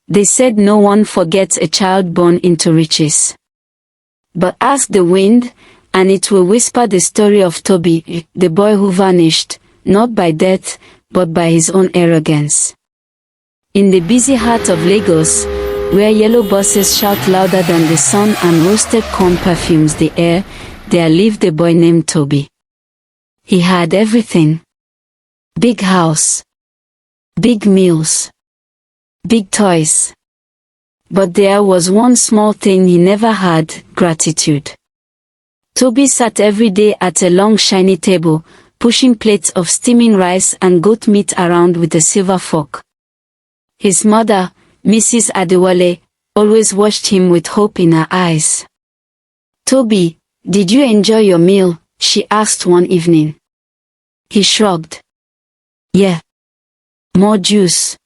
They said no one forgets a child born into riches. But ask the wind, and it will whisper the story of Toby, the boy who vanished, not by death, but by his own arrogance. In the busy heart of Lagos, where yellow buses shout louder than the sun and roasted corn perfumes the air, there lived a boy named Toby. He had everything. Big house. Big meals. Big toys. But there was one small thing he never had: gratitude. Toby sat every day at a long shiny table, pushing plates of steaming rice and goat meat around with a silver fork. His mother, Mrs. Adewale, always watched him with hope in her eyes. "Toby, did you enjoy your meal?" she asked one evening. He shrugged. "Yeah. More juice."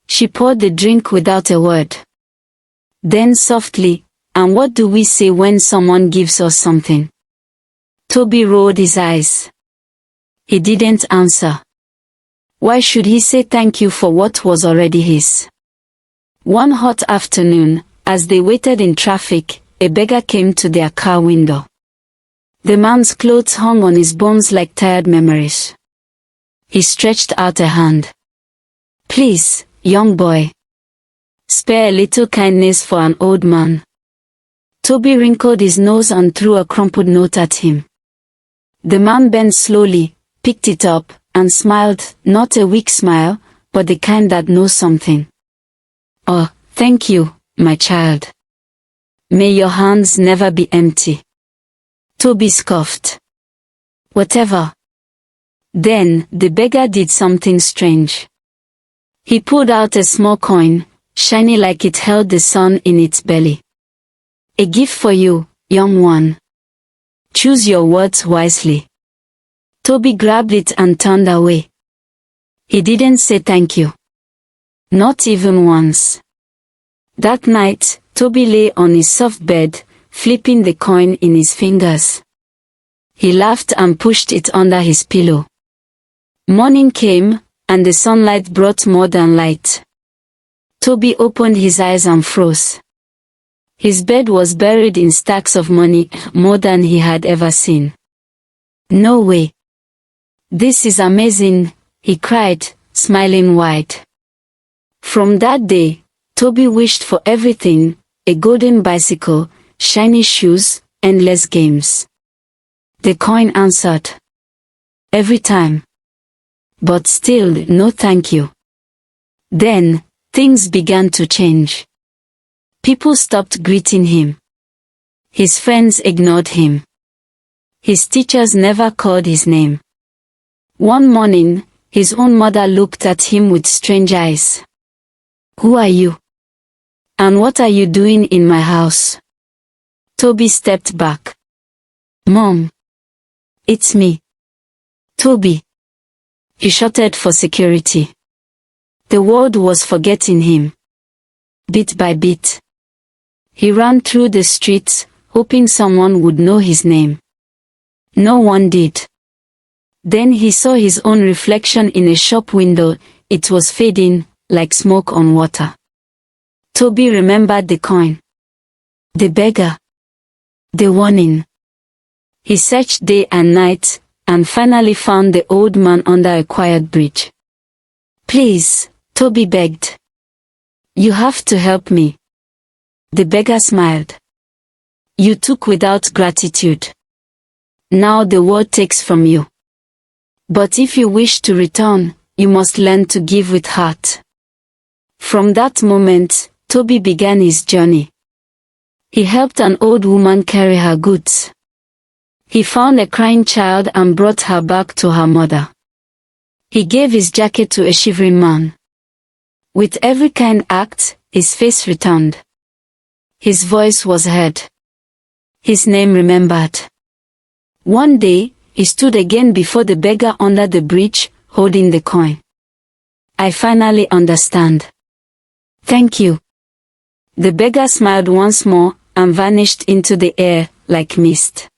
She poured the drink without a word. Then softly, "And what do we say when someone gives us something?" Toby rolled his eyes. He didn't answer. Why should he say thank you for what was already his? One hot afternoon, as they waited in traffic, a beggar came to their car window. The man's clothes hung on his bones like tired memories. He stretched out a hand. "Please, young boy. Spare a little kindness for an old man." Toby wrinkled his nose and threw a crumpled note at him. The man bent slowly, picked it up, and smiled, not a weak smile, but the kind that knows something. "Oh, thank you, my child. May your hands never be empty." Toby scoffed. "Whatever." Then, the beggar did something strange. He pulled out a small coin, shiny like it held the sun in its belly. "A gift for you, young one. Choose your words wisely." Toby grabbed it and turned away. He didn't say thank you. Not even once. That night, Toby lay on his soft bed, flipping the coin in his fingers. He laughed and pushed it under his pillow. Morning came, and the sunlight brought more than light. Toby opened his eyes and froze. His bed was buried in stacks of money, more than he had ever seen. "No way. This is amazing," he cried, smiling wide. From that day, Toby wished for everything: a golden bicycle, shiny shoes, endless games. The coin answered. Every time. But still no thank you. Then, things began to change. People stopped greeting him. His friends ignored him. His teachers never called his name. One morning, his own mother looked at him with strange eyes. "Who are you? And what are you doing in my house?" Toby stepped back. "Mom. It's me. Toby." He shouted for security. The world was forgetting him. Bit by bit. He ran through the streets, hoping someone would know his name. No one did. Then he saw his own reflection in a shop window. It was fading, like smoke on water. Toby remembered the coin. The beggar. The warning. He searched day and night, and finally found the old man under a quiet bridge. "Please," Toby begged. "You have to help me." The beggar smiled. "You took without gratitude. Now the world takes from you. But if you wish to return, you must learn to give with heart." From that moment, Toby began his journey. He helped an old woman carry her goods. He found a crying child and brought her back to her mother. He gave his jacket to a shivering man. With every kind act, his face returned. His voice was heard. His name remembered. One day, he stood again before the beggar under the bridge, holding the coin. "I finally understand. Thank you." The beggar smiled once more, and vanished into the air, like mist.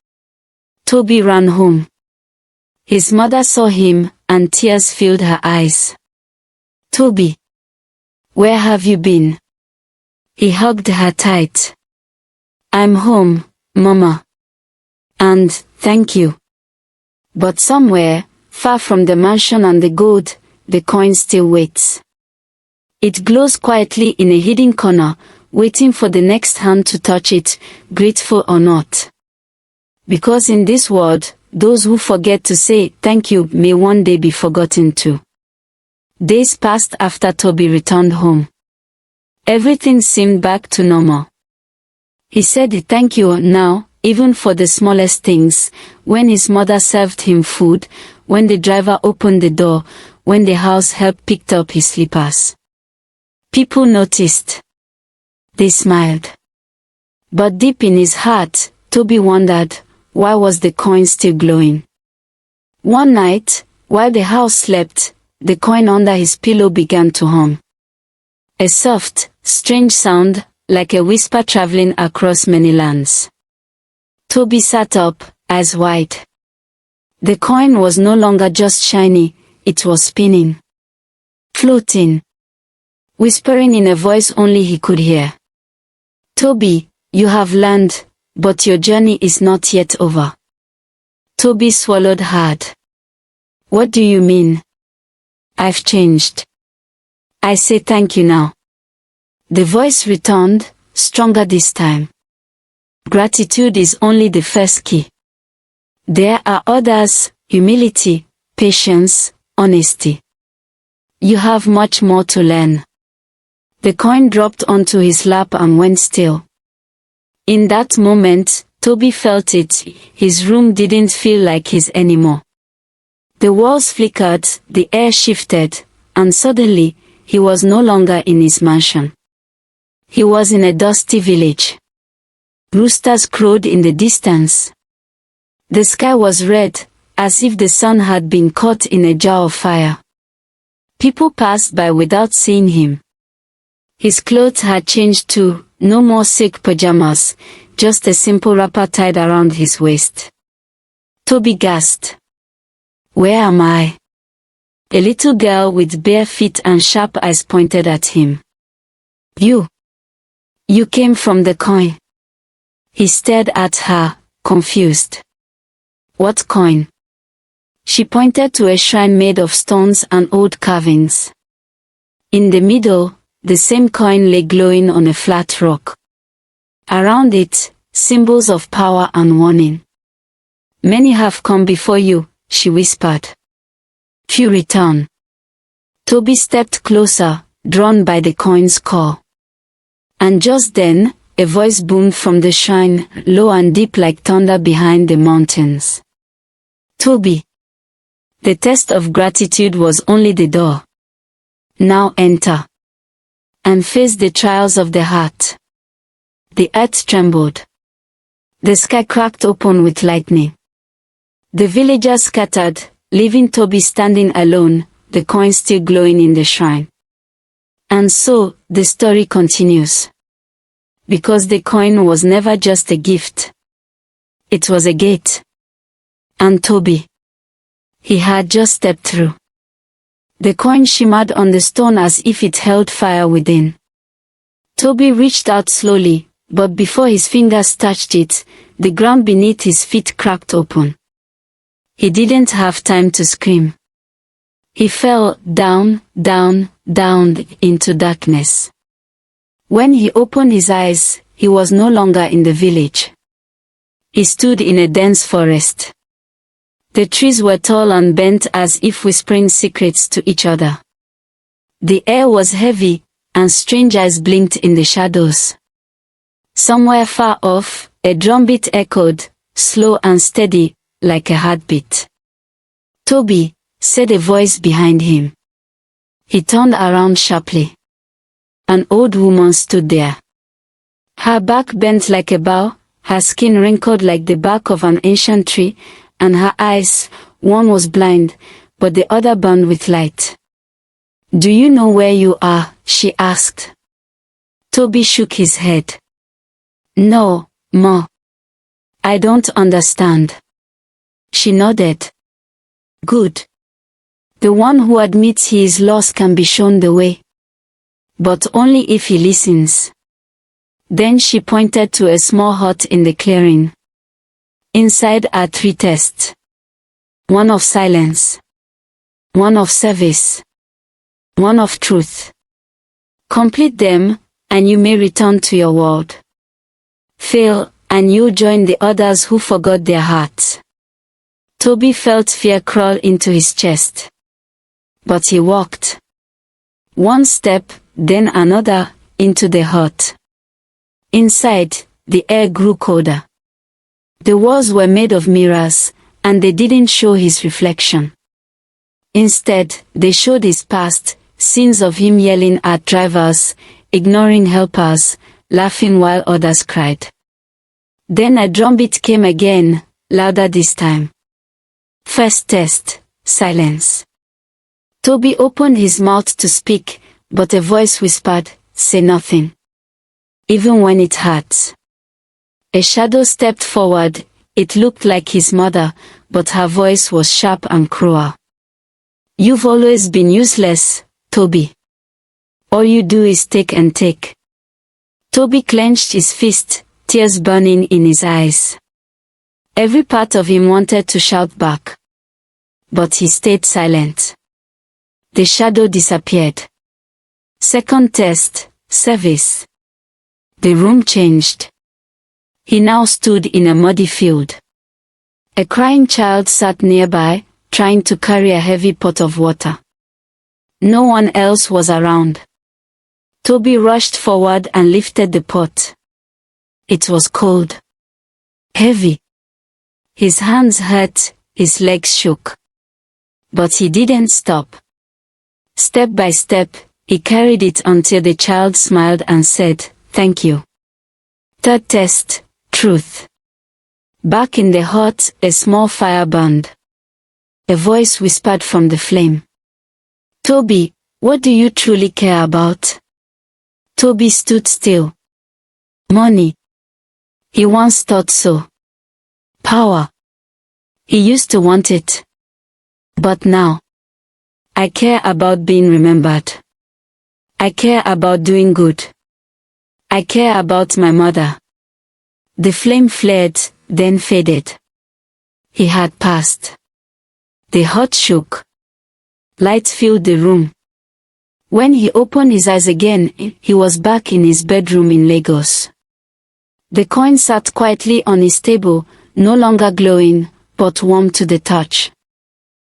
Toby ran home. His mother saw him, and tears filled her eyes. "Toby. Where have you been? He hugged her tight. I'm home, Mama. And, thank you. But somewhere, far from the mansion and the gold, the coin still waits. It glows quietly in a hidden corner, waiting for the next hand to touch it, grateful or not. Because in this world, those who forget to say thank you may one day be forgotten too. Days passed after Toby returned home. Everything seemed back to normal. He said thank you now, even for the smallest things, when his mother served him food, when the driver opened the door, when the house help picked up his slippers. People noticed. They smiled. But deep in his heart, Toby wondered, why was the coin still glowing? One night, while the house slept, the coin under his pillow began to hum. A soft, strange sound, like a whisper traveling across many lands. Toby sat up, eyes wide. The coin was no longer just shiny, it was spinning. Floating. Whispering in a voice only he could hear. Toby, you have learned, but your journey is not yet over. Toby swallowed hard. What do you mean? I've changed. I say thank you now. The voice returned, stronger this time. Gratitude is only the first key. There are others: humility, patience, honesty. You have much more to learn. The coin dropped onto his lap and went still. In that moment, Toby felt it, his room didn't feel like his anymore. The walls flickered, the air shifted, and suddenly, he was no longer in his mansion. He was in a dusty village. Roosters crowed in the distance. The sky was red, as if the sun had been caught in a jar of fire. People passed by without seeing him. His clothes had changed too, no more silk pajamas, just a simple wrapper tied around his waist. Toby gasped. Where am I? A little girl with bare feet and sharp eyes pointed at him. You came from the coin. He stared at her, confused. What coin? She pointed to a shrine made of stones and old carvings. In the middle, the same coin lay glowing on a flat rock. Around it, symbols of power and warning. Many have come before you, she whispered. Few return. Toby stepped closer, drawn by the coin's call. And just then, a voice boomed from the shrine, low and deep like thunder behind the mountains. Toby. The test of gratitude was only the door. Now enter. And face the trials of the heart. The earth trembled. The sky cracked open with lightning. The villagers scattered, leaving Toby standing alone, the coin still glowing in the shrine. And so, the story continues. Because the coin was never just a gift. It was a gate. And Toby. He had just stepped through. The coin shimmered on the stone as if it held fire within. Toby reached out slowly, but before his fingers touched it, the ground beneath his feet cracked open. He didn't have time to scream. He fell down, down, down into darkness. When he opened his eyes, he was no longer in the village. He stood in a dense forest. The trees were tall and bent as if whispering secrets to each other. The air was heavy, and strange eyes blinked in the shadows. Somewhere far off, a drumbeat echoed, slow and steady, like a heartbeat. Toby, said a voice behind him. He turned around sharply. An old woman stood there. Her back bent like a bow, her skin wrinkled like the bark of an ancient tree, and her eyes, one was blind, but the other burned with light. Do you know where you are? She asked. Toby shook his head. No, Ma. I don't understand. She nodded. Good. The one who admits he is lost can be shown the way. but only if he listens. Then she pointed to a small hut in the clearing. Inside are 3 tests. One of silence. One of service. One of truth. Complete them, and you may return to your world. Fail, and you join the others who forgot their hearts. Toby felt fear crawl into his chest. But he walked. One step, then another, into the hut. Inside, the air grew colder. The walls were made of mirrors, and they didn't show his reflection. Instead, they showed his past, scenes of him yelling at drivers, ignoring helpers, laughing while others cried. Then a drumbeat came again, louder this time. First test, silence. Toby opened his mouth to speak, but a voice whispered, "Say nothing. Even when it hurts." A shadow stepped forward. It looked like his mother, but her voice was sharp and cruel. "You've always been useless, Toby. All you do is take and take." Toby clenched his fist, tears burning in his eyes. Every part of him wanted to shout back. But he stayed silent. The shadow disappeared. Second test, service. The room changed. He now stood in a muddy field. A crying child sat nearby, trying to carry a heavy pot of water. No one else was around. Toby rushed forward and lifted the pot. It was cold. Heavy. His hands hurt, his legs shook. But he didn't stop. Step by step, he carried it until the child smiled and said, "Thank you." Third test, truth. Back in the hut, a small fire burned. A voice whispered from the flame. "Toby, what do you truly care about?" Toby stood still. Money. He once thought so. Power. He used to want it. But now, I care about being remembered. I care about doing good. I care about my mother. The flame flared, then faded. He had passed. The hut shook. Light filled the room. When he opened his eyes again, he was back in his bedroom in Lagos. The coin sat quietly on his table, no longer glowing, but warm to the touch.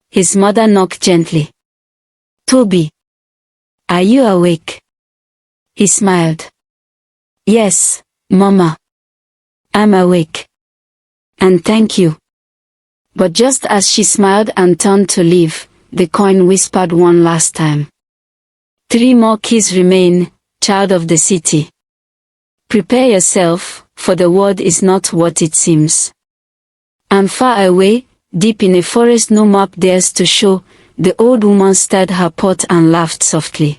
His mother knocked gently. "Toby, are you awake?" He smiled. "Yes, Mama. I'm awake. And thank you." But just as she smiled and turned to leave, the coin whispered one last time. 3 more keys remain, child of the city. Prepare yourself, for the world is not what it seems. And far away, deep in a forest no map dares to show, the old woman stirred her pot and laughed softly.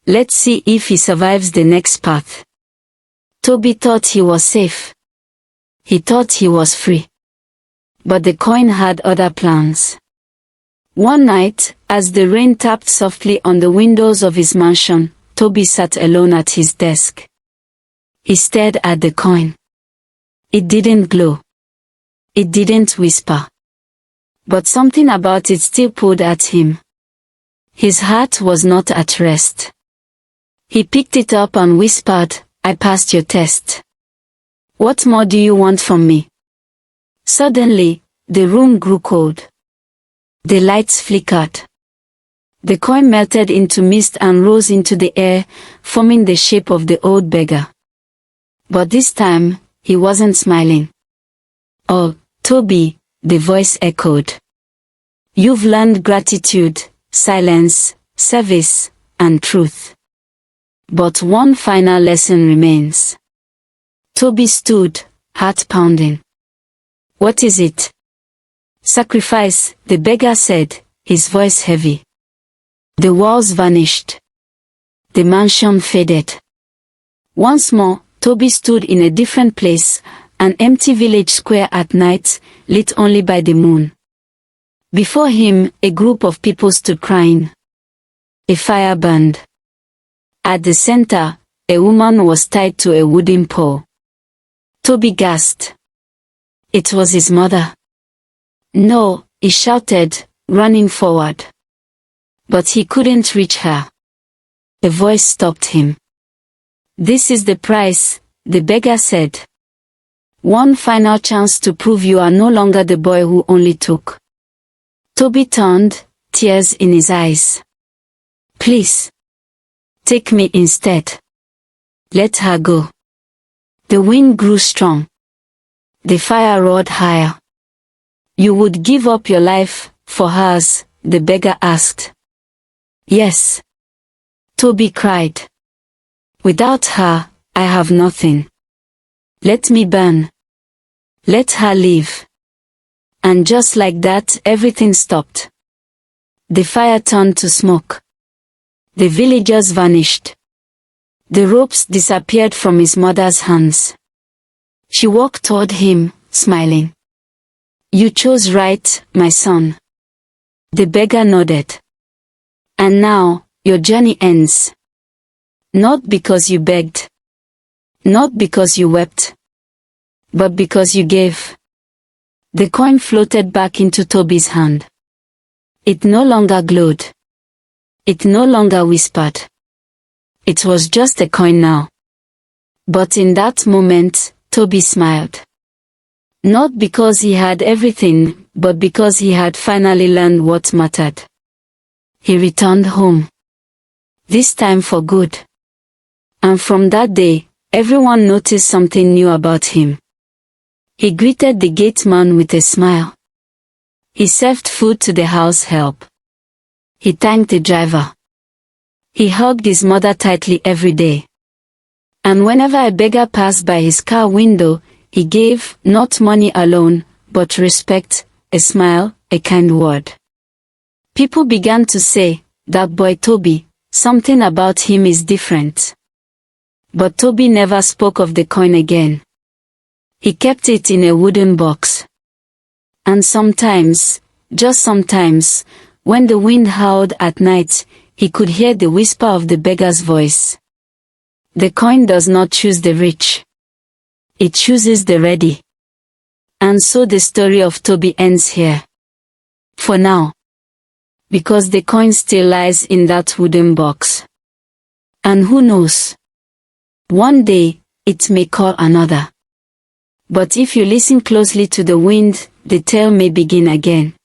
Let's see if he survives the next path. Toby thought he was safe. He thought he was free. But the coin had other plans. One night, as the rain tapped softly on the windows of his mansion, Toby sat alone at his desk. He stared at the coin. It didn't glow. It didn't whisper. But something about it still pulled at him. His heart was not at rest. He picked it up and whispered, "I passed your test. What more do you want from me?" Suddenly, the room grew cold. The lights flickered. The coin melted into mist and rose into the air, forming the shape of the old beggar. But this time, he wasn't smiling. "Oh, Toby," the voice echoed. "You've learned gratitude, silence, service, and truth. But one final lesson remains." Toby stood, heart pounding. "What is it?" "Sacrifice," the beggar said, his voice heavy. The walls vanished. The mansion faded. Once more, Toby stood in a different place, an empty village square at night, lit only by the moon. Before him, a group of people stood crying. A fire burned. At the center, a woman was tied to a wooden pole. Toby gasped. It was his mother. No, he shouted, running forward. But he couldn't reach her. A voice stopped him. This is the price, the beggar said. One final chance to prove you are no longer the boy who only took. Toby turned, tears in his eyes. Please. Take me instead. Let her go. The wind grew strong. The fire roared higher. You would give up your life for hers, the beggar asked. Yes. Toby cried. Without her, I have nothing. Let me burn. Let her live. And just like that, everything stopped. The fire turned to smoke. The villagers vanished. The ropes disappeared from his mother's hands. She walked toward him, smiling. You chose right, my son. The beggar nodded. And now, your journey ends. Not because you begged. Not because you wept. But because you gave. The coin floated back into Toby's hand. It no longer glowed. It no longer whispered. It was just a coin now. But in that moment, Toby smiled. Not because he had everything, but because he had finally learned what mattered. He returned home. This time for good. And from that day, everyone noticed something new about him. He greeted the gate man with a smile. He served food to the house help. He thanked the driver. He hugged his mother tightly every day. And whenever a beggar passed by his car window, he gave not money alone, but respect, a smile, a kind word. People began to say, that boy Toby, something about him is different. But Toby never spoke of the coin again. He kept it in a wooden box. And sometimes, just sometimes, when the wind howled at night, he could hear the whisper of the beggar's voice. The coin does not choose the rich. It chooses the ready. And so the story of Toby ends here. For now. Because the coin still lies in that wooden box. And who knows? One day, it may call another. But if you listen closely to the wind, the tale may begin again.